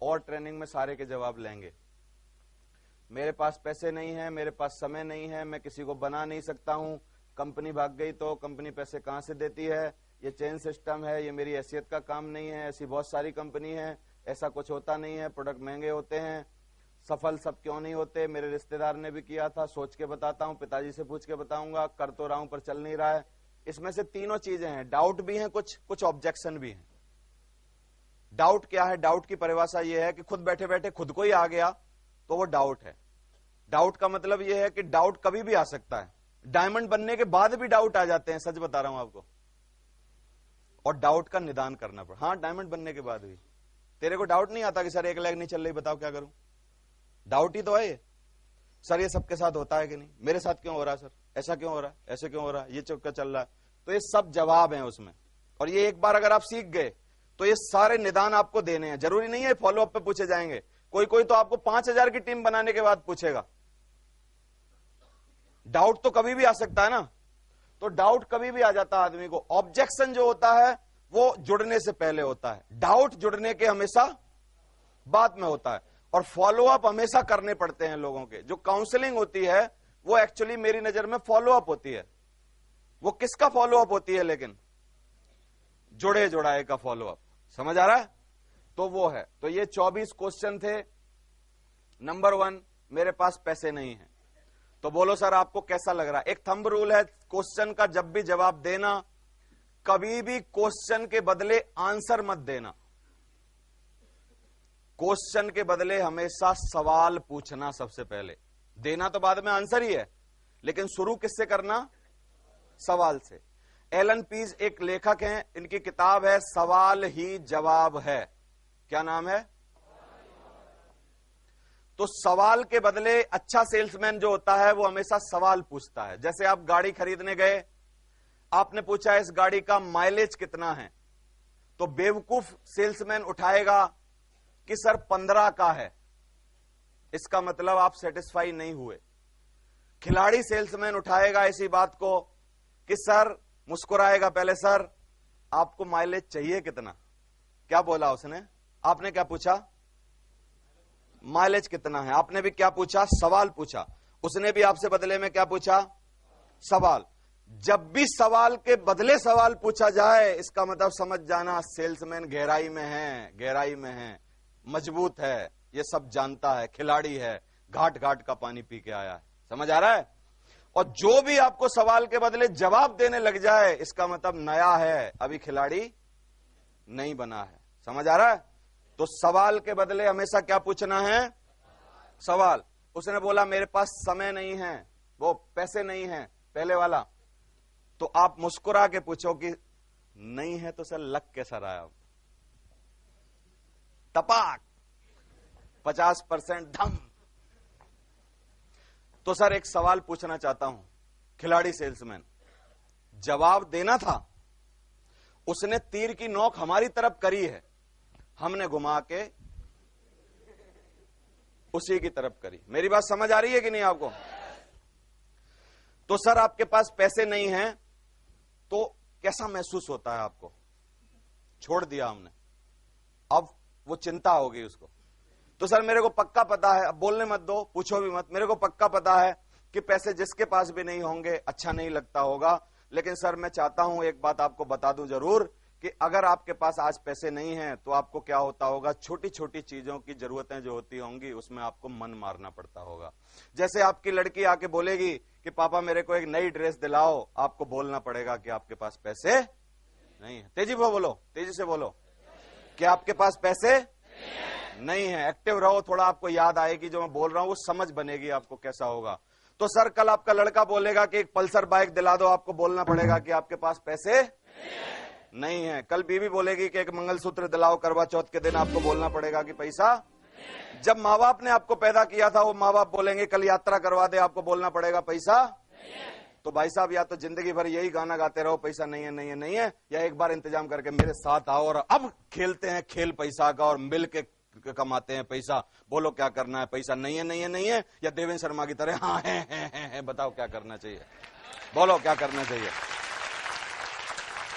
और ट्रेनिंग में सारे के जवाब लेंगे। मेरे पास पैसे नहीं है, मेरे पास समय नहीं है, मैं किसी को बना नहीं सकता हूं, कंपनी भाग गई तो कंपनी पैसे कहां से देती है, ये चेन सिस्टम है, ये मेरी हैसियत का काम नहीं है, ऐसी बहुत सारी कंपनी है, ऐसा कुछ होता नहीं है, प्रोडक्ट महंगे होते हैं, सफल सब क्यों नहीं होते, मेरे रिश्तेदार ने भी किया था, सोच के बताता हूं, पिताजी से पूछ के बताऊंगा, कर तो रहा हूं पर चल नहीं रहा है। इसमें से तीनों चीजें हैं, डाउट भी हैं, कुछ ऑब्जेक्शन भी हैं। डाउट क्या है? डाउट की परिभाषा यह है कि खुद बैठे बैठे खुद को ही आ गया तो वो डाउट है। डाउट का मतलब यह है कि डाउट कभी भी आ सकता है, डायमंड बनने के बाद भी डाउट आ जाते हैं, सच बता रहा हूं आपको। और डाउट का निदान करना पड़ा। हाँ, डायमंड बनने के बाद भी तेरे को डाउट नहीं आता कि सर एक लेग नहीं चल रही, बताओ क्या करूं? डाउट ही तो है ये। सर ये सबके साथ होता है कि नहीं, मेरे साथ क्यों हो रहा है सर, ऐसा क्यों हो रहा है, ऐसे क्यों हो रहा है, ये चक्कर चल रहा है। तो ये सब जवाब हैं उसमें, और ये एक बार अगर आप सीख गए तो ये सारे निदान आपको देने हैं। जरूरी नहीं है फॉलोअप पे पूछे जाएंगे, कोई तो आपको 5000 की टीम बनाने के बाद पूछेगा। डाउट तो कभी भी आ सकता है ना, तो डाउट कभी भी आ जाता है आदमी को। ऑब्जेक्शन जो होता है वो जुड़ने से पहले होता है, डाउट जुड़ने के हमेशा बाद में होता है। और फॉलोअप हमेशा करने पड़ते हैं लोगों के। जो काउंसलिंग होती है वो एक्चुअली मेरी नजर में फॉलोअप होती है। वो किसका फॉलोअप होती है? लेकिन जुड़े जुड़ाए का फॉलोअप। समझ आ रहा है? तो वो है। तो ये 24 क्वेश्चन थे। नंबर 1, मेरे पास पैसे नहीं है। तो बोलो सर आपको कैसा लग रहा है? एक थंब रूल है क्वेश्चन का, जब भी जवाब देना कभी भी क्वेश्चन के बदले आंसर मत देना। क्वेश्चन के बदले हमेशा सवाल पूछना सबसे पहले। देना तो बाद में आंसर ही है, लेकिन शुरू किससे करना? सवाल से। एलन पीज एक लेखक हैं, इनकी किताब है सवाल ही जवाब है। क्या नाम है? तो सवाल के बदले अच्छा सेल्समैन जो होता है वो हमेशा सवाल पूछता है। जैसे आप गाड़ी खरीदने गए, आपने पूछा इस गाड़ी का माइलेज कितना है, तो बेवकूफ सेल्समैन उठाएगा कि सर 15 का है। इसका मतलब आप सेटिस्फाई नहीं हुए। खिलाड़ी सेल्समैन उठाएगा इसी बात को कि सर, मुस्कुराएगा पहले, सर आपको माइलेज चाहिए कितना? क्या बोला उसने? आपने क्या पूछा? माइलेज कितना है। आपने भी क्या पूछा? सवाल पूछा। उसने भी आपसे बदले में क्या पूछा? सवाल। जब भी सवाल के बदले सवाल पूछा जाए, इसका मतलब समझ जाना सेल्समैन गहराई में है, गहराई में है, मजबूत है, ये सब जानता है, खिलाड़ी है, घाट घाट का पानी पी के आया है। समझ आ रहा है? और जो भी आपको सवाल के बदले जवाब देने लग जाए, इसका मतलब नया है, अभी खिलाड़ी नहीं बना है। समझ आ रहा है? तो सवाल के बदले हमेशा क्या पूछना है? सवाल। उसने बोला मेरे पास समय नहीं है, वो पैसे नहीं है, पहले वाला। तो आप मुस्कुरा के पूछो कि नहीं है तो सर लग कैसा रहा है? टपाक 50% धम। तो सर एक सवाल पूछना चाहता हूं, खिलाड़ी सेल्समैन, जवाब देना था, उसने तीर की नोक हमारी तरफ करी है, हमने घुमा के उसी की तरफ करी। मेरी बात समझ आ रही है कि नहीं आपको? तो सर आपके पास पैसे नहीं हैं, तो कैसा महसूस होता है आपको? छोड़ दिया हमने, अब वो चिंता होगी उसको। तो सर मेरे को पक्का पता है, अब बोलने मत दो, पूछो भी मत, मेरे को पक्का पता है कि पैसे जिसके पास भी नहीं होंगे अच्छा नहीं लगता होगा, लेकिन सर मैं चाहता हूं एक बात आपको बता दूं जरूर कि अगर आपके पास आज पैसे नहीं हैं तो आपको क्या होता होगा, छोटी छोटी चीजों की जरूरतें जो होती होंगी उसमें आपको मन मारना पड़ता होगा। जैसे आपकी लड़की आके बोलेगी कि पापा मेरे को एक नई ड्रेस दिलाओ, आपको बोलना पड़ेगा कि आपके पास पैसे नहीं है। तेजी से बोलो, तेजी से बोलो कि आपके पास पैसे नहीं है। एक्टिव रहो, थोड़ा आपको याद आएगी जो मैं बोल रहा हूं, वो समझ बनेगी आपको कैसा होगा। तो सर कल आपका लड़का बोलेगा कि एक पल्सर बाइक दिला दो, आपको बोलना पड़ेगा कि आपके पास पैसे नहीं है। कल बीवी बोलेगी कि एक मंगलसूत्र दिलाओ करवा चौथ के दिन, आपको बोलना पड़ेगा कि पैसा। जब माँ बाप ने आपको पैदा किया था वो माँ बाप बोलेंगे कल यात्रा करवा दे, आपको बोलना पड़ेगा पैसा। तो भाई साहब या तो जिंदगी भर यही गाना गाते रहो पैसा नहीं है नहीं है नहीं है, या एक बार इंतजाम करके मेरे साथ आओ और अब खेलते हैं खेल पैसा का और मिल के कमाते हैं पैसा। बोलो क्या करना है? पैसा नहीं है नहीं है नहीं है, या देवेंद्र शर्मा की तरह हाँ है, बताओ क्या करना चाहिए? बोलो क्या करना चाहिए?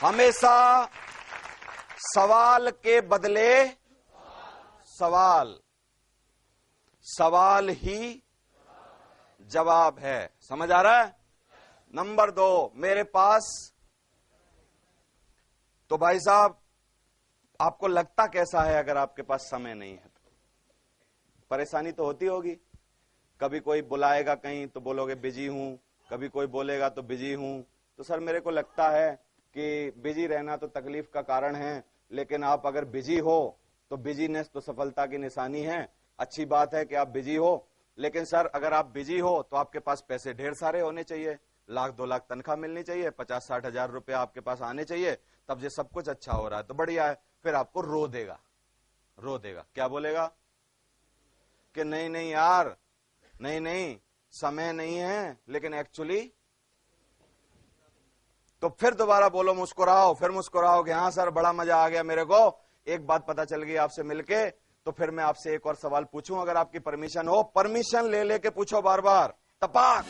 हमेशा सवाल के बदले सवाल, सवाल ही जवाब है। समझ आ रहा है? नंबर 2, मेरे पास, तो भाई साहब आपको लगता कैसा है अगर आपके पास समय नहीं है तो? परेशानी तो होती होगी। कभी कोई बुलाएगा कहीं तो बोलोगे बिजी हूं, कभी कोई बोलेगा तो बिजी हूं। तो सर मेरे को लगता है कि बिजी रहना तो तकलीफ का कारण है, लेकिन आप अगर बिजी हो तो बिजीनेस तो सफलता की निशानी है। अच्छी बात है कि आप बिजी हो, लेकिन सर अगर आप बिजी हो तो आपके पास पैसे ढेर सारे होने चाहिए, 1-2 लाख तनख्वाह मिलनी चाहिए, 50-60 हजार रुपए आपके पास आने चाहिए, तब ये सब कुछ अच्छा हो रहा है तो बढ़िया है। फिर आपको रो देगा, रो देगा, क्या बोलेगा कि नहीं नहीं यार, नहीं नहीं समय नहीं है, लेकिन एक्चुअली, तो फिर दोबारा बोलो, मुस्कुराओ, फिर मुस्कुराओ कि हाँ सर बड़ा मजा आ गया मेरे को, एक बात पता चल गई आपसे मिलके, तो फिर मैं आपसे एक और सवाल पूछूं अगर आपकी परमिशन हो। परमिशन ले लेके पूछो, बार बार, तपाक,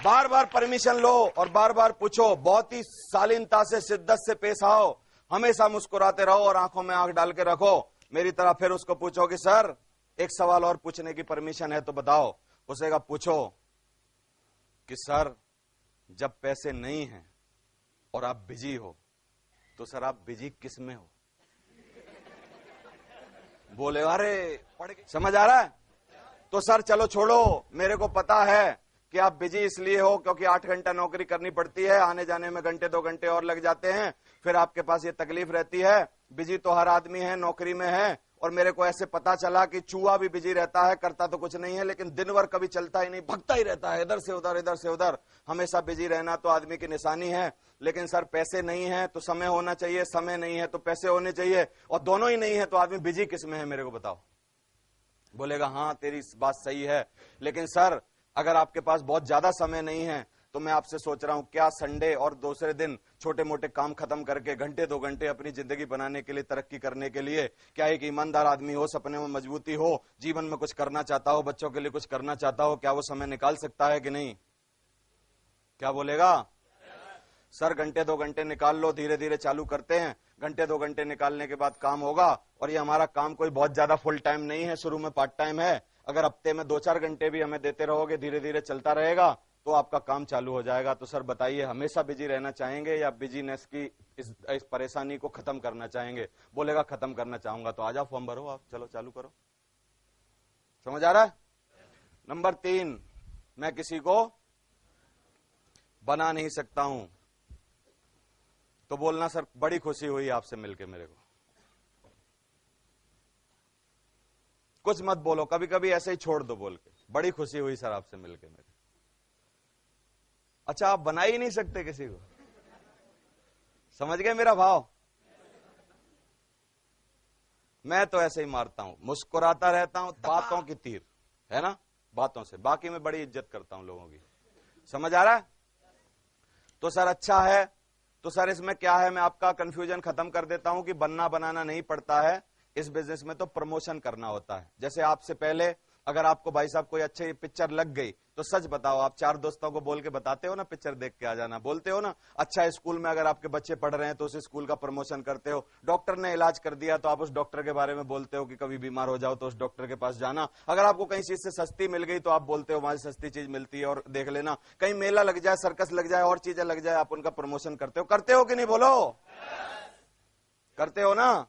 बार बार परमिशन लो और बार बार पूछो। बहुत ही शालीनता से, शिद्दत से पेश आओ, हमेशा मुस्कुराते रहो और आंखों में आंख डाल के रखो मेरी तरह। फिर उसको पूछो कि सर एक सवाल और पूछने की परमिशन है तो बताओ। उसे पूछो कि सर जब पैसे नहीं हैं और आप बिजी हो तो सर आप बिजी किस में हो? बोले अरे पढ़ के, समझ आ रहा है? तो सर चलो छोड़ो, मेरे को पता है कि आप बिजी इसलिए हो क्योंकि 8 घंटा नौकरी करनी पड़ती है, आने जाने में घंटे 2 घंटे और लग जाते हैं, फिर आपके पास ये तकलीफ रहती है। बिजी तो हर आदमी है, नौकरी में है, और मेरे को ऐसे पता चला कि चूहा भी बिजी रहता है, करता तो कुछ नहीं है, लेकिन दिन भर कभी चलता ही नहीं, भगता ही रहता है इधर से उधर, इधर से उधर। हमेशा बिजी रहना तो आदमी की निशानी है, लेकिन सर पैसे नहीं है तो समय होना चाहिए, समय नहीं है तो पैसे होने चाहिए, और दोनों ही नहीं है तो आदमी बिजी किस में है मेरे को बताओ? बोलेगा हाँ तेरी बात सही है, लेकिन सर अगर आपके पास बहुत ज्यादा समय नहीं है तो मैं आपसे सोच रहा हूं क्या संडे और दूसरे दिन छोटे मोटे काम खत्म करके घंटे 2 घंटे अपनी जिंदगी बनाने के लिए, तरक्की करने के लिए, क्या एक ईमानदार आदमी हो, सपने में मजबूती हो, जीवन में कुछ करना चाहता हो, बच्चों के लिए कुछ करना चाहता हो, क्या वो समय निकाल सकता है कि नहीं? क्या बोलेगा? सर घंटे 2 घंटे निकाल लो, धीरे धीरे चालू करते हैं, घंटे 2 घंटे निकालने के बाद काम होगा। और ये हमारा काम कोई बहुत ज्यादा फुल टाइम नहीं है, शुरू में पार्ट टाइम है। अगर हफ्ते में 2-4 घंटे भी हमें देते रहोगे, धीरे धीरे चलता रहेगा तो आपका काम चालू हो जाएगा। तो सर बताइए, हमेशा बिजी रहना चाहेंगे या बिजीनेस की इस परेशानी को खत्म करना चाहेंगे? बोलेगा खत्म करना चाहूंगा। तो आ जाओ, फॉर्म भरो आप, चलो चालू करो। समझ आ रहा है? नंबर 3, मैं किसी को बना नहीं सकता हूं। तो बोलना सर बड़ी खुशी हुई आपसे मिलके मेरे को। कुछ मत बोलो, कभी कभी ऐसे ही छोड़ दो बोल के, बड़ी खुशी हुई सर आपसे मिलके मेरे। अच्छा आप बना ही नहीं सकते किसी को? समझ गए मेरा भाव? मैं तो ऐसे ही मारता हूं, मुस्कुराता रहता हूं, बातों की तीर है ना, बातों से। बाकी मैं बड़ी इज्जत करता हूं लोगों की। समझ आ रहा है? तो सर अच्छा है, तो सर इसमें क्या है, मैं आपका कंफ्यूजन खत्म कर देता हूं कि बनना बनाना नहीं पड़ता है इस बिजनेस में, तो प्रमोशन करना होता है। जैसे आपसे पहले अगर आपको भाई साहब कोई अच्छी पिक्चर लग गई तो सच बताओ, आप 4 दोस्तों को बोल के बताते हो ना पिक्चर देख के आ जाना, बोलते हो ना? अच्छा स्कूल में अगर आपके बच्चे पढ़ रहे हैं तो उस स्कूल का प्रमोशन करते हो। डॉक्टर ने इलाज कर दिया तो आप उस डॉक्टर के बारे में बोलते हो कि कभी बीमार हो जाओ तो उस डॉक्टर के पास जाना। अगर आपको कहीं चीज से सस्ती मिल गई तो आप बोलते हो वहां से सस्ती चीज मिलती है और देख लेना। कहीं मेला लग जाए, सर्कस लग जाए, और चीजें लग जाए, आप उनका प्रमोशन करते हो कि नहीं? बोलो, करते हो ना?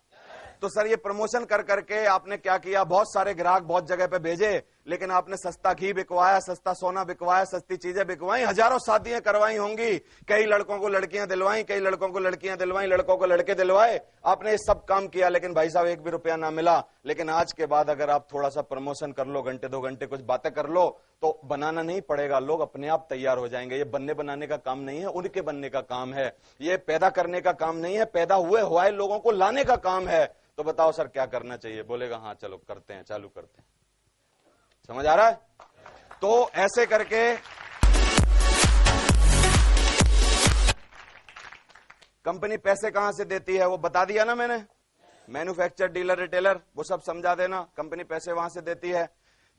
तो सर ये प्रमोशन कर करके आपने क्या किया, बहुत सारे ग्राहक बहुत जगह पे भेजे, लेकिन आपने सस्ता घी बिकवाया, सस्ता सोना बिकवाया, सस्ती चीजें बिकवाई, हजारों शादियां करवाई होंगी, कई लड़कों को लड़कियां दिलवाई, कई लड़कों को लड़कियां दिलवाई, लड़कों को लड़के दिलवाए, आपने ये सब काम किया, लेकिन भाई साहब 1 भी रुपया ना मिला। लेकिन आज के बाद अगर आप थोड़ा सा प्रमोशन कर लो, घंटे 2 घंटे कुछ बातें कर लो, तो बनाना नहीं पड़ेगा, लोग अपने आप तैयार हो जाएंगे। ये बनने बनाने का काम नहीं है, उनके बनने का काम है। ये पैदा करने का काम नहीं है, पैदा हुए हुए लोगों को लाने का काम है। तो बताओ सर क्या करना चाहिए? बोलेगा हाँ चलो करते हैं, चालू करते हैं। समझ आ रहा है? तो ऐसे करके कंपनी पैसे कहां से देती है वो बता दिया ना मैंने, मैन्युफैक्चर, डीलर, रिटेलर, वो सब समझा देना। कंपनी पैसे वहां से देती है,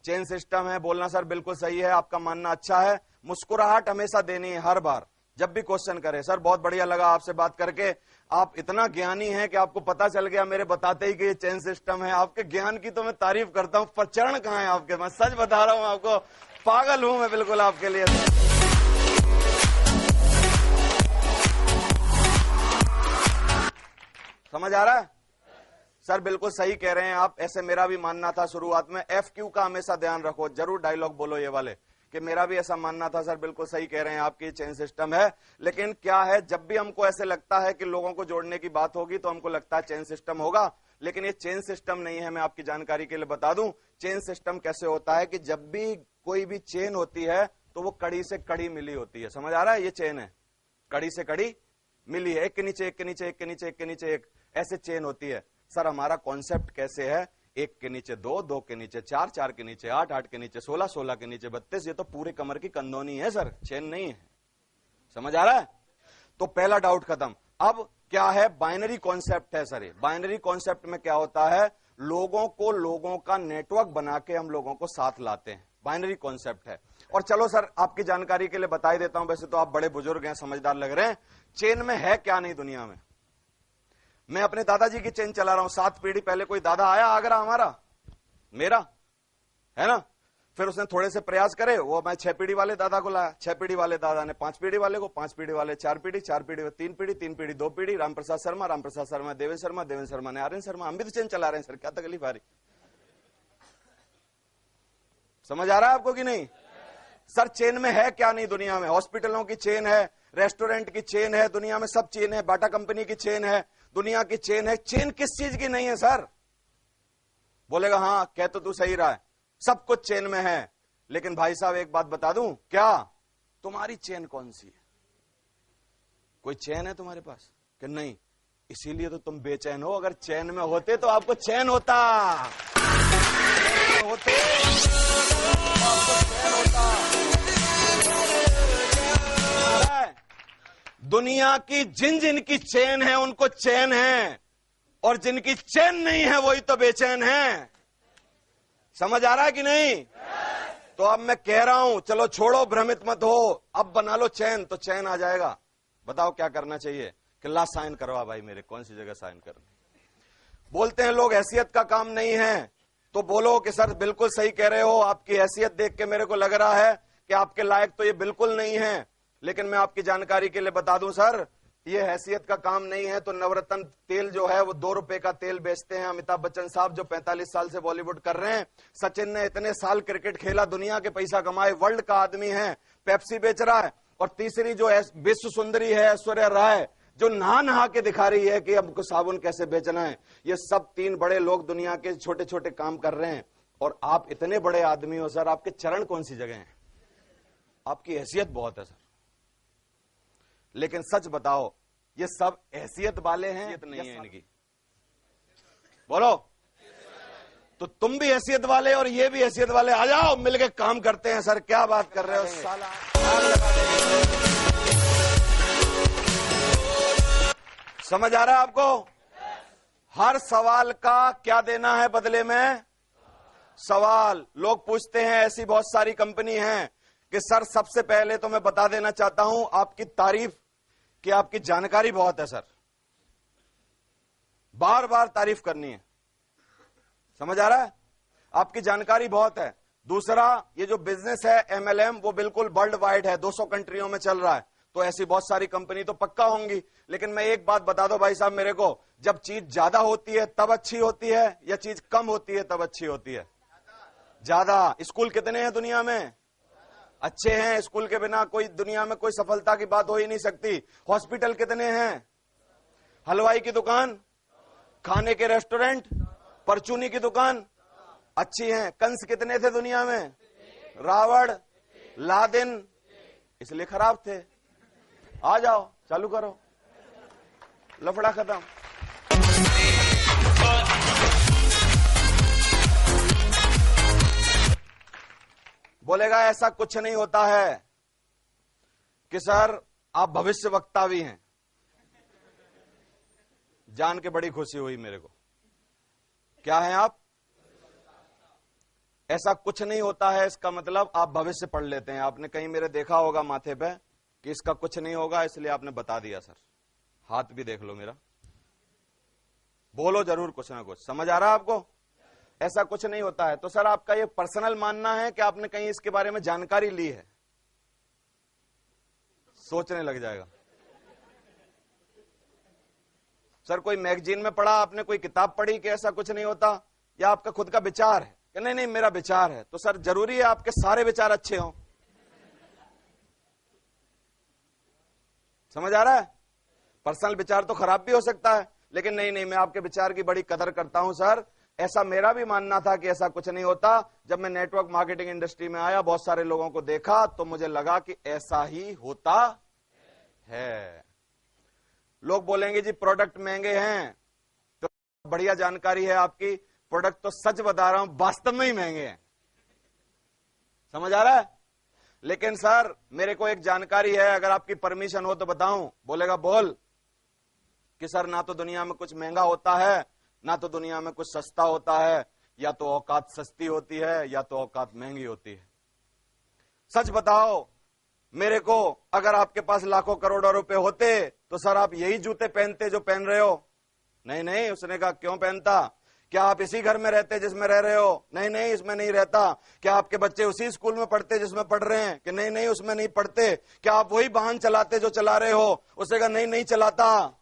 चेन सिस्टम है। बोलना सर बिल्कुल सही है, आपका मानना अच्छा है। मुस्कुराहट हमेशा देनी है हर बार जब भी क्वेश्चन करे। सर बहुत बढ़िया लगा आपसे बात करके, आप इतना ज्ञानी हैं कि आपको पता चल गया मेरे बताते ही कि ये चेन सिस्टम है। आपके ज्ञान की तो मैं तारीफ करता हूं, पर चरण कहां है आपके? मैं सच बता रहा हूं आपको, पागल हूं मैं बिल्कुल आपके लिए। समझ आ रहा है सर? बिल्कुल सही कह रहे हैं आप। ऐसे मेरा भी मानना था शुरुआत में। FQ का हमेशा ध्यान रखो, जरूर डायलॉग बोलो ये वाले, कि मेरा भी ऐसा मानना था सर। बिल्कुल सही कह रहे हैं, आपकी चेन सिस्टम है। लेकिन क्या है, जब भी हमको ऐसे लगता है कि लोगों को जोड़ने की बात होगी तो हमको लगता है चेन सिस्टम होगा, लेकिन ये चेन सिस्टम नहीं है। मैं आपकी जानकारी के लिए बता दूं, चेन सिस्टम कैसे होता है कि जब भी कोई भी चेन होती है तो वो कड़ी से कड़ी मिली होती है। समझ आ रहा है? ये चेन है, कड़ी से कड़ी मिली है, एक के नीचे एक के नीचे एक के नीचे एक के नीचे एक, ऐसे चेन होती है। सर हमारा कॉन्सेप्ट कैसे है? एक के नीचे दो, दो के नीचे चार, चार के नीचे आठ, आठ के नीचे 16, 16 के नीचे 32। ये तो पूरे कमर की कंदोनी है सर, चेन नहीं है। समझ आ रहा है? तो पहला डाउट खत्म। अब क्या है? बाइनरी कॉन्सेप्ट है सर। ये बाइनरी कॉन्सेप्ट में क्या होता है? लोगों को, लोगों का नेटवर्क बना के हम लोगों को साथ लाते हैं, बाइनरी कॉन्सेप्ट है। और चलो सर आपकी जानकारी के लिए बता ही देता हूं, वैसे तो आप बड़े बुजुर्ग हैं, समझदार लग रहे हैं। चेन में है क्या नहीं दुनिया में? मैं अपने दादाजी की चेन चला रहा हूं। 7 पीढ़ी पहले कोई दादा आया आगरा हमारा, मेरा है ना, फिर उसने थोड़े से प्रयास करे, वो मैं 6 पीढ़ी वाले दादा को लाया, 6 पीढ़ी वाले दादा ने 5 पीढ़ी वाले को, 5 पीढ़ी वाले 4 पीढ़ी, 4 पीढ़ी 3 पीढ़ी, 3 पीढ़ी 2 पीढ़ी, रामप्रसाद शर्मा, रामप्रसाद शर्मा देवेंद्र शर्मा, देवेंद्र शर्मा ने आर्यन शर्मा। हम भी तो चेन चला रहे हैं सर, क्या तकलीफ आ रही? समझ आ रहा है आपको कि नहीं? सर चेन में है क्या नहीं दुनिया में? हॉस्पिटलों की चेन है, रेस्टोरेंट की चेन है, दुनिया में सब चेन है, बाटा कंपनी की चेन है, दुनिया की चेन है। चेन किस चीज की नहीं है सर? बोलेगा हाँ, कह तो तू सही रहा है, सब कुछ चेन में है। लेकिन भाई साहब एक बात बता दूं, क्या तुम्हारी चेन कौन सी है? कोई चेन है तुम्हारे पास कि नहीं? इसीलिए तो तुम बेचैन हो। अगर चैन में होते तो आपको चैन होता, होते तो आपको चैन होता। दुनिया की जिन जिन की चैन है उनको चैन है, और जिनकी चैन नहीं है वही तो बेचैन है। समझ आ रहा है कि नहीं? तो अब मैं कह रहा हूं, चलो छोड़ो, भ्रमित मत हो, अब बना लो चैन, तो चैन आ जाएगा। बताओ क्या करना चाहिए? कि ला साइन करवा भाई मेरे, कौन सी जगह साइन करनी? बोलते हैं लोग हैसियत का काम नहीं है, तो बोलो कि सर बिल्कुल सही कह रहे हो, आपकी हैसियत देख के मेरे को लग रहा है कि आपके लायक तो ये बिल्कुल नहीं है। लेकिन मैं आपकी जानकारी के लिए बता दूं सर, ये हैसियत का काम नहीं है। तो नवरत्न तेल जो है वो 2 रुपए का तेल बेचते हैं अमिताभ बच्चन साहब, जो 45 साल से बॉलीवुड कर रहे हैं। सचिन ने इतने साल क्रिकेट खेला, दुनिया के पैसा कमाए, वर्ल्ड का आदमी है, पेप्सी बेच रहा है। और तीसरी जो है विश्व सुंदरी है ऐश्वर्या राय, जो नहा नहा के दिखा रही है कि हमको साबुन कैसे बेचना है। ये सब 3 बड़े लोग दुनिया के छोटे छोटे काम कर रहे हैं, और आप इतने बड़े आदमी हो सर, आपके चरण कौन सी जगह हैं? आपकी हैसियत बहुत है सर। लेकिन सच बताओ, ये सब हैसियत वाले हैं? हैसियत नहीं है इनकी, बोलो। तो तुम भी हैसियत वाले और ये भी हैसियत वाले, आ जाओ मिलके काम करते हैं। सर क्या बात कर रहे हो साला? समझ आ रहा है आपको? हर सवाल का क्या देना है बदले में? सवाल। लोग पूछते हैं, ऐसी बहुत सारी कंपनी हैं कि सर सबसे पहले तो मैं बता देना चाहता हूं आपकी तारीफ, कि आपकी जानकारी बहुत है सर, बार बार तारीफ करनी है। समझ आ रहा है? आपकी जानकारी बहुत है। दूसरा, ये जो बिजनेस है MLM, वो बिल्कुल वर्ल्ड वाइड है, 200 कंट्रियों में चल रहा है। तो ऐसी बहुत सारी कंपनी तो पक्का होंगी। लेकिन मैं एक बात बता दो भाई साहब मेरे को, जब चीज ज्यादा होती है तब अच्छी होती है, या चीज कम होती है तब अच्छी होती है? ज्यादा। स्कूल कितने हैं दुनिया में? अच्छे हैं, स्कूल के बिना कोई दुनिया में कोई सफलता की बात हो ही नहीं सकती। हॉस्पिटल कितने हैं? हलवाई की दुकान, खाने के रेस्टोरेंट, परचूनी की दुकान अच्छी हैं। कंस कितने थे दुनिया में? रावण, लादेन, इसलिए खराब थे। आ जाओ, चालू करो, लफड़ा खत्म। बोलेगा ऐसा कुछ नहीं होता है कि सर आप भविष्य वक्ता भी हैं। जान के बड़ी खुशी हुई मेरे को। क्या है आप? ऐसा कुछ नहीं होता है, इसका मतलब आप भविष्य पढ़ लेते हैं। आपने कहीं मेरे देखा होगा माथे पे कि इसका कुछ नहीं होगा, इसलिए आपने बता दिया सर। हाथ भी देख लो मेरा, बोलो जरूर कुछ ना कुछ। समझ आ रहा है आपको? ऐसा कुछ नहीं होता है। तो सर आपका ये पर्सनल मानना है कि आपने कहीं इसके बारे में जानकारी ली है? सोचने लग जाएगा। सर कोई मैगजीन में पढ़ा आपने, कोई किताब पढ़ी कि ऐसा कुछ नहीं होता, या आपका खुद का विचार है कि नहीं नहीं मेरा विचार है? तो सर जरूरी है आपके सारे विचार अच्छे हों? समझ आ रहा है? पर्सनल विचार तो खराब भी हो सकता है, लेकिन नहीं नहीं मैं आपके विचार की बड़ी कदर करता हूं सर। ऐसा मेरा भी मानना था कि ऐसा कुछ नहीं होता। जब मैं नेटवर्क मार्केटिंग इंडस्ट्री में आया, बहुत सारे लोगों को देखा, तो मुझे लगा कि ऐसा ही होता है। लोग बोलेंगे जी प्रोडक्ट महंगे हैं, तो बढ़िया जानकारी है आपकी। प्रोडक्ट तो सच बता रहा हूं वास्तव में ही महंगे हैं। समझ आ रहा है? लेकिन सर मेरे को एक जानकारी है, अगर आपकी परमिशन हो तो बताऊं? बोलेगा बोल। कि सर ना तो दुनिया में कुछ महंगा होता है, ना तो दुनिया में कुछ सस्ता होता है। या तो औकात सस्ती होती है या तो औकात महंगी होती है। सच बताओ मेरे को, अगर आपके पास लाखों करोड़ों रुपए होते तो सर आप यही जूते पहनते जो पहन रहे हो? नहीं नहीं। उसने कहा क्यों पहनता? क्या आप इसी घर में रहते जिसमें रह रहे हो? नहीं नहीं इसमें नहीं रहता। क्या आपके बच्चे उसी स्कूल में पढ़ते जिसमें पढ़ रहे हैं? कि नहीं नहीं उसमें नहीं पढ़ते। क्या आप वही वाहन चलाते जो चला रहे हो? उसने कहा नहीं नहीं चलाता।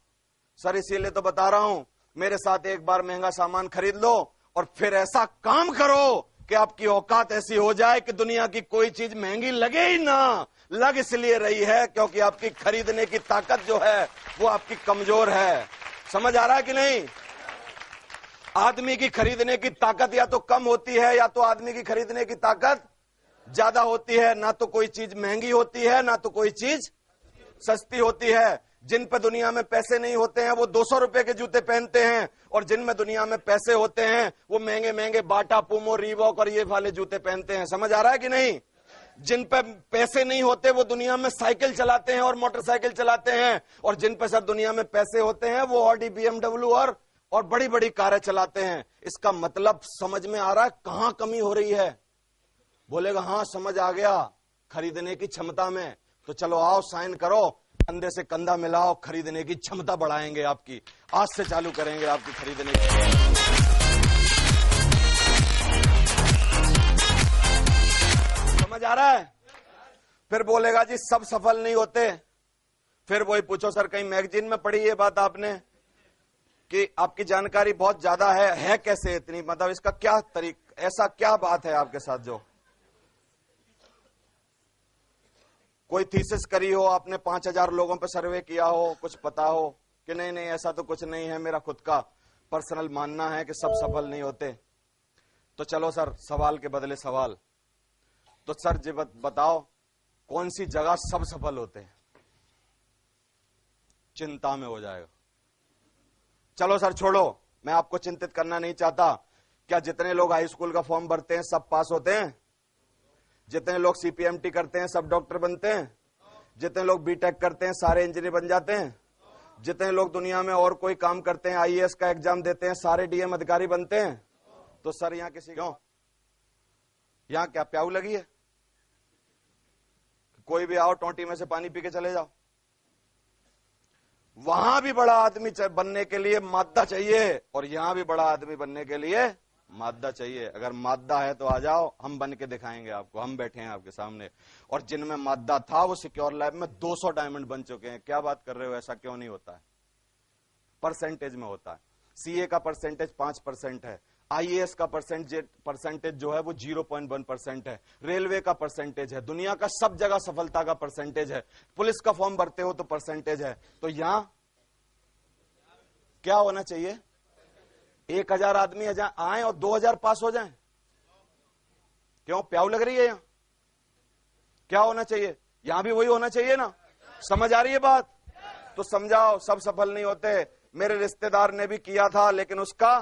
सर इसीलिए तो बता रहा हूं, मेरे साथ एक बार महंगा सामान खरीद लो और फिर ऐसा काम करो कि आपकी औकात ऐसी हो जाए कि दुनिया की कोई चीज महंगी लगे ही ना। लग इसलिए रही है क्योंकि आपकी खरीदने की ताकत जो है वो आपकी कमजोर है। समझ आ रहा है कि नहीं? आदमी की खरीदने की ताकत या तो कम होती है या तो आदमी की खरीदने की ताकत ज्यादा होती है। ना तो कोई चीज महंगी होती है ना तो कोई चीज सस्ती होती है। जिन पे दुनिया में पैसे नहीं होते हैं वो 200 रुपए के जूते पहनते हैं, और जिन में दुनिया में पैसे होते हैं वो महंगे महंगे बाटा, पूमो, रीबॉक और ये वाले जूते पहनते हैं। समझ आ रहा है कि नहीं? जिन पे पैसे नहीं होते वो दुनिया में साइकिल चलाते हैं और मोटरसाइकिल चलाते हैं, और जिन पे सर दुनिया में पैसे होते हैं वो ऑडी, BMW और बड़ी बड़ी कारें चलाते हैं। इसका मतलब समझ में आ रहा है कहां कमी हो रही है? बोलेगा हाँ समझ आ गया, खरीदने की क्षमता में। तो चलो आओ साइन करो, कंधे से कंधा मिलाओ, खरीदने की क्षमता बढ़ाएंगे आपकी। आज से चालू करेंगे आपकी खरीदने की। समझ आ रहा है? फिर बोलेगा जी सब सफल नहीं होते। फिर वही पूछो सर कहीं मैगजीन में पढ़ी ये बात आपने कि आपकी जानकारी बहुत ज्यादा है कैसे इतनी? मतलब इसका क्या तरीका, ऐसा क्या बात है आपके साथ जो कोई थीसिस करी हो आपने, 5000 लोगों पे सर्वे किया हो, कुछ पता हो कि नहीं नहीं ऐसा तो कुछ नहीं है, मेरा खुद का पर्सनल मानना है कि सब सफल नहीं होते। तो चलो सर सवाल के बदले सवाल। तो सर जी बताओ कौन सी जगह सब सफल होते हैं? चिंता में हो जाएगा। चलो सर छोड़ो, मैं आपको चिंतित करना नहीं चाहता। क्या जितने लोग हाई स्कूल का फॉर्म भरते हैं सब पास होते हैं? जितने लोग CPMT करते हैं सब डॉक्टर बनते हैं? जितने लोग B.Tech करते हैं सारे इंजीनियर बन जाते हैं? जितने लोग दुनिया में और कोई काम करते हैं, IAS का एग्जाम देते हैं, सारे DM अधिकारी बनते हैं? तो सर यहां किसी क्यों, यहां क्या प्याऊ लगी है? कोई भी आओ टोंटी में से पानी पी के चले जाओ। वहां भी बड़ा आदमी बनने के लिए मादा चाहिए और यहां भी बड़ा आदमी बनने के लिए मादा चाहिए। अगर मादा है तो आ जाओ, हम बन के दिखाएंगे आपको। हम बैठे हैं आपके सामने, और जिनमें मादा था वो सिक्योर लैब में 200 डायमंड बन चुके हैं। क्या बात कर रहे हो? ऐसा क्यों नहीं होता है? परसेंटेज में होता है। CA का परसेंटेज 5% है, IAS का परसेंटेज जो है वो 0.1% है, रेलवे का परसेंटेज है, दुनिया का सब जगह सफलता का परसेंटेज है, पुलिस का फॉर्म भरते हो तो परसेंटेज है। तो यहां क्या होना चाहिए? 1000 आदमी आए और 2000 पास हो जाएं। क्यों प्याऊ लग रही है? यहां क्या होना चाहिए? यहां भी वही होना चाहिए ना। समझ आ रही है बात? तो समझाओ सब सफल नहीं होते। मेरे रिश्तेदार ने भी किया था लेकिन उसका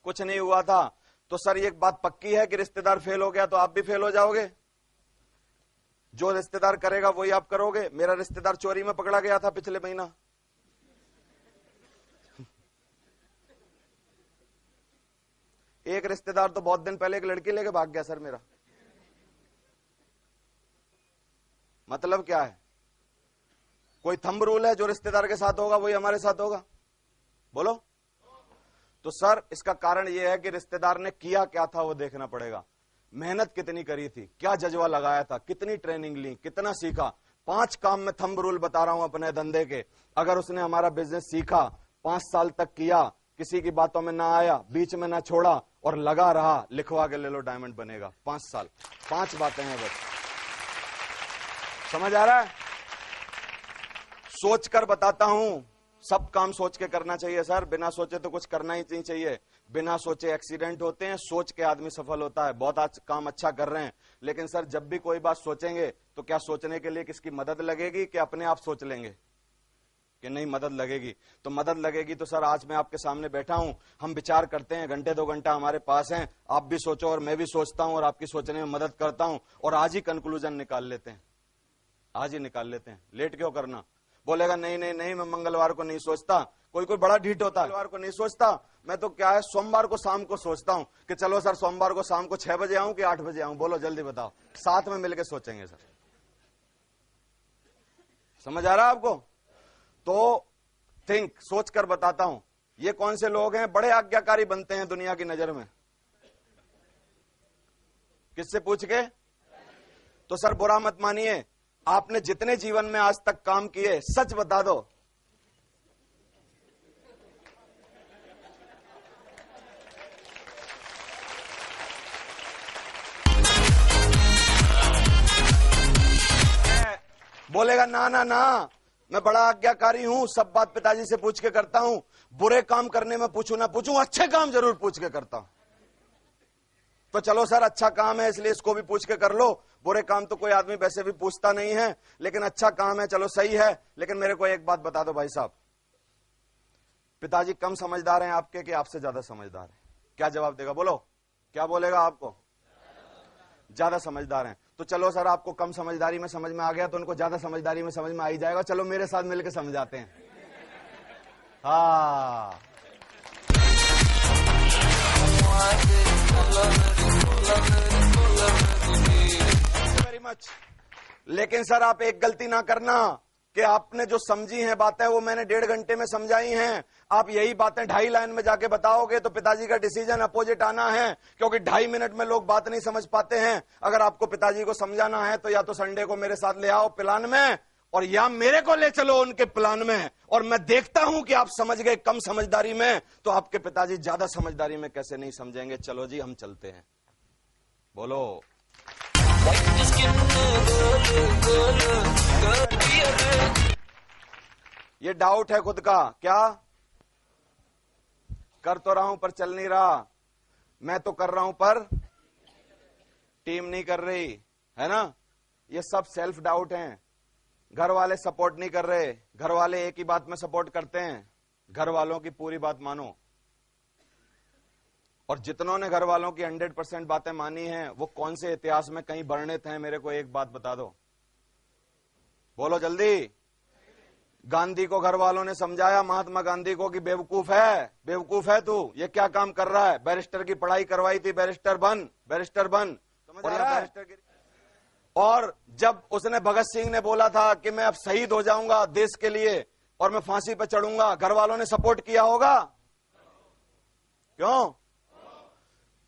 कुछ नहीं हुआ था। तो सर ये एक बात पक्की है कि रिश्तेदार फेल हो गया तो आप भी फेल हो जाओगे? जो रिश्तेदार करेगा वही आप करोगे? मेरा रिश्तेदार चोरी में पकड़ा गया था पिछले महीना। एक रिश्तेदार तो बहुत दिन पहले एक लड़की लेके भाग गया सर मेरा। मतलब क्या है? कोई थंब रूल है जो रिश्तेदार के साथ होगा वही हमारे साथ होगा? बोलो। तो सर इसका कारण यह है कि रिश्तेदार ने किया क्या था वो देखना पड़ेगा, मेहनत कितनी करी थी, क्या जज्बा लगाया था, कितनी ट्रेनिंग ली, कितना सीखा। 5 काम में थंब रूल बता रहा हूं अपने धंधे के। अगर उसने हमारा बिजनेस सीखा, 5 साल तक किया, किसी की बातों में ना आया, बीच में ना छोड़ा और लगा रहा, लिखवा के ले लो, डायमंड बनेगा। 5 साल, 5 बातें हैं बस। समझ आ रहा है? सोच कर बताता हूं, सब काम सोच के करना चाहिए सर, बिना सोचे तो कुछ करना ही नहीं चाहिए। बिना सोचे एक्सीडेंट होते हैं, सोच के आदमी सफल होता है। बहुत आज काम अच्छा कर रहे हैं, लेकिन सर जब भी कोई बात सोचेंगे तो क्या सोचने के लिए किसकी मदद लगेगी कि अपने आप सोच लेंगे? कि नहीं, मदद लगेगी। तो मदद लगेगी तो सर आज मैं आपके सामने बैठा हूं, हम विचार करते हैं, घंटे 2 घंटा हमारे पास हैं, आप भी सोचो और मैं भी सोचता हूं और आपकी सोचने में मदद करता हूं और आज ही कंक्लूजन निकाल लेते हैं, आज ही निकाल लेते हैं। लेट क्यों करना? बोलेगा नहीं नहीं नहीं मैं मंगलवार को नहीं सोचता, कोई कोई बड़ा ढीठ होता है, मंगलवार को नहीं सोचता, मैं तो क्या है सोमवार को शाम को सोचता हूं कि चलो सर सोमवार को शाम को 6 बजे आऊं कि 8 बजे आऊं, बोलो जल्दी बताओ, साथ में मिलकर सोचेंगे सर। समझ आ रहा है आपको? तो थिंक, सोच कर बताता हूं। ये कौन से लोग हैं बड़े आज्ञाकारी बनते हैं दुनिया की नजर में? किससे पूछ के? तो सर बुरा मत मानिए, आपने जितने जीवन में आज तक काम किए, सच बता दो, बोलेगा ना ना ना मैं बड़ा आज्ञाकारी हूं, सब बात पिताजी से पूछ के करता हूं, बुरे काम करने में पूछू ना पूछूं, अच्छे काम जरूर पूछ के करता हूं। तो चलो सर अच्छा काम है इसलिए इसको भी पूछ के कर लो, बुरे काम तो कोई आदमी वैसे भी पूछता नहीं है, लेकिन अच्छा काम है, चलो सही है। लेकिन मेरे को एक बात बता दो भाई साहब, पिताजी कम समझदार हैं आपके कि आपसे ज्यादा समझदार हैं? क्या जवाब देगा? बोलो, क्या बोलेगा आपको? ज्यादा समझदार हैं। तो चलो सर आपको कम समझदारी में समझ में आ गया तो उनको ज्यादा समझदारी में समझ में आ ही जाएगा, चलो मेरे साथ मिलकर समझाते हैं। हाँ वेरी मच। लेकिन सर आप एक गलती ना करना कि आपने जो समझी हैं बातें वो मैंने 1.5 घंटे में समझाई हैं, आप यही बातें 2.5 लाइन में जाके बताओगे तो पिताजी का डिसीजन अपोजिट आना है, क्योंकि 2.5 मिनट में लोग बात नहीं समझ पाते हैं। अगर आपको पिताजी को समझाना है तो या तो संडे को मेरे साथ ले आओ प्लान में, और या मेरे को ले चलो उनके प्लान में, और मैं देखता हूं कि आप समझ गए कम समझदारी में, तो आपके पिताजी ज्यादा समझदारी में कैसे नहीं समझेंगे। चलो जी हम चलते हैं, बोलो। ये डाउट है खुद का, क्या कर तो रहा हूं पर चल नहीं रहा, मैं तो कर रहा हूं पर टीम नहीं कर रही, है ना? ये सब सेल्फ डाउट हैं। घर वाले सपोर्ट नहीं कर रहे, घर वाले एक ही बात में सपोर्ट करते हैं, घर वालों की पूरी बात मानो। और जितनों ने घर वालों की 100% बातें मानी हैं वो कौन से इतिहास में कहीं वर्णित हैं? मेरे को एक बात बता दो, बोलो जल्दी। गांधी को घर वालों ने समझाया, महात्मा गांधी को, कि बेवकूफ है तू, ये क्या काम कर रहा है, बैरिस्टर की पढ़ाई करवाई थी, बैरिस्टर बन, समझ आ रहा है? और जब उसने, भगत सिंह ने बोला था कि मैं अब शहीद हो जाऊंगा देश के लिए और मैं फांसी पर चढ़ूंगा, घर वालों ने सपोर्ट किया होगा? क्यों?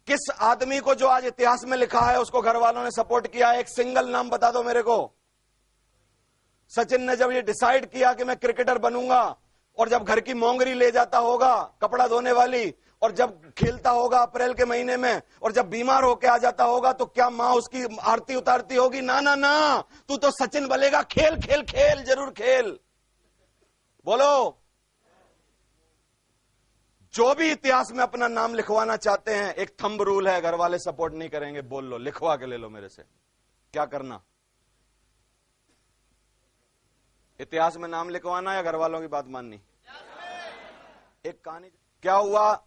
किस आदमी को जो आज इतिहास में लिखा है उसको घर वालों ने सपोर्ट किया? एक सिंगल नाम बता दो मेरे को। सचिन ने जब ये डिसाइड किया कि मैं क्रिकेटर बनूंगा, और जब घर की मोंगरी ले जाता होगा कपड़ा धोने वाली, और जब खेलता होगा अप्रैल के महीने में, और जब बीमार होके आ जाता होगा, तो क्या मां उसकी आरती उतारती होगी? ना ना ना, तू तो सचिन बनेगा, खेल खेल खेल, जरूर खेल। बोलो। जो भी इतिहास में अपना नाम लिखवाना चाहते हैं, एक थंब रूल है, घर वाले सपोर्ट नहीं करेंगे, बोल लो, लिखवा के ले लो मेरे से। क्या करना? इतिहास में नाम लिखवाना या घर वालों की बात माननी? एक कहानी, क्या हुआ,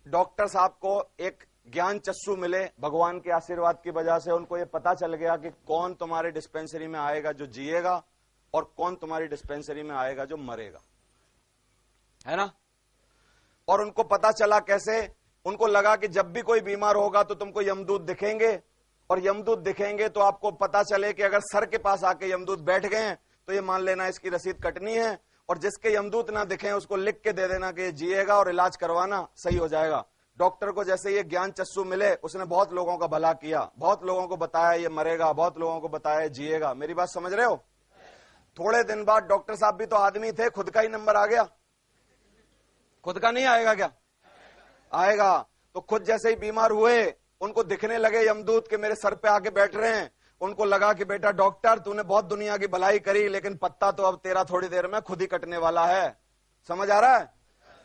डॉक्टर साहब को एक ज्ञान चक्षु मिले भगवान के आशीर्वाद की वजह से। उनको यह पता चल गया कि कौन तुम्हारे डिस्पेंसरी में आएगा जो जिएगा और कौन तुम्हारी डिस्पेंसरी में आएगा जो मरेगा, है ना? और उनको पता चला कैसे? उनको लगा कि जब भी कोई बीमार होगा तो तुमको यमदूत दिखेंगे, और यमदूत दिखेंगे तो आपको पता चले कि अगर सर के पास आके यमदूत बैठ गए तो ये मान लेना इसकी रसीद कटनी है, और जिसके यमदूत ना दिखे उसको लिख के दे देना कि ये जिएगा और इलाज करवाना, सही हो जाएगा। डॉक्टर को जैसे ये ज्ञान चस्सू मिले, उसने बहुत लोगों का भला किया, बहुत लोगों को बताया ये मरेगा, बहुत लोगों को बताया जिएगा। मेरी बात समझ रहे हो? थोड़े दिन बाद डॉक्टर साहब भी तो आदमी थे, खुद का ही नंबर आ गया। खुद का नहीं आएगा क्या? आएगा। तो खुद जैसे ही बीमार हुए, उनको दिखने लगे यमदूत के मेरे सर पे आके बैठ रहे हैं। उनको लगा कि बेटा डॉक्टर, तूने बहुत दुनिया की भलाई करी, लेकिन पत्ता तो अब तेरा थोड़ी देर में खुद ही कटने वाला है। समझ आ रहा है?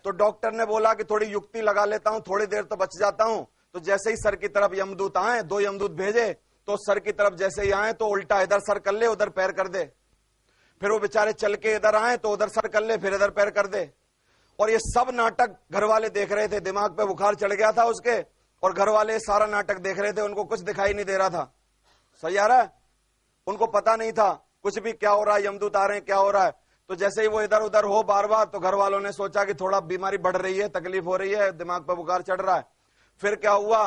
तो डॉक्टर ने बोला कि थोड़ी युक्ति लगा लेता हूं, थोड़ी देर तो बच जाता हूं। तो जैसे ही सर की तरफ यमदूत आए, 2 यमदूत भेजे, तो सर की तरफ जैसे ही आए तो उल्टा इधर सर कर ले, उधर पैर कर दे। फिर वो बेचारे चल के इधर आए तो उधर सर कर ले, फिर इधर पैर कर दे। और ये सब नाटक घर वाले देख रहे थे, दिमाग पे बुखार चढ़ गया था उसके, और घर वाले सारा नाटक देख रहे थे, उनको कुछ दिखाई नहीं दे रहा था। सही आ रहा है? उनको पता नहीं था कुछ भी क्या हो रहा है, यमदूत आ रहे हैं, क्या हो रहा है। तो जैसे ही वो इधर उधर हो बार बार, तो घर वालों ने सोचा कि थोड़ा बीमारी बढ़ रही है, तकलीफ हो रही है, दिमाग पर बुखार चढ़ रहा है। फिर क्या हुआ,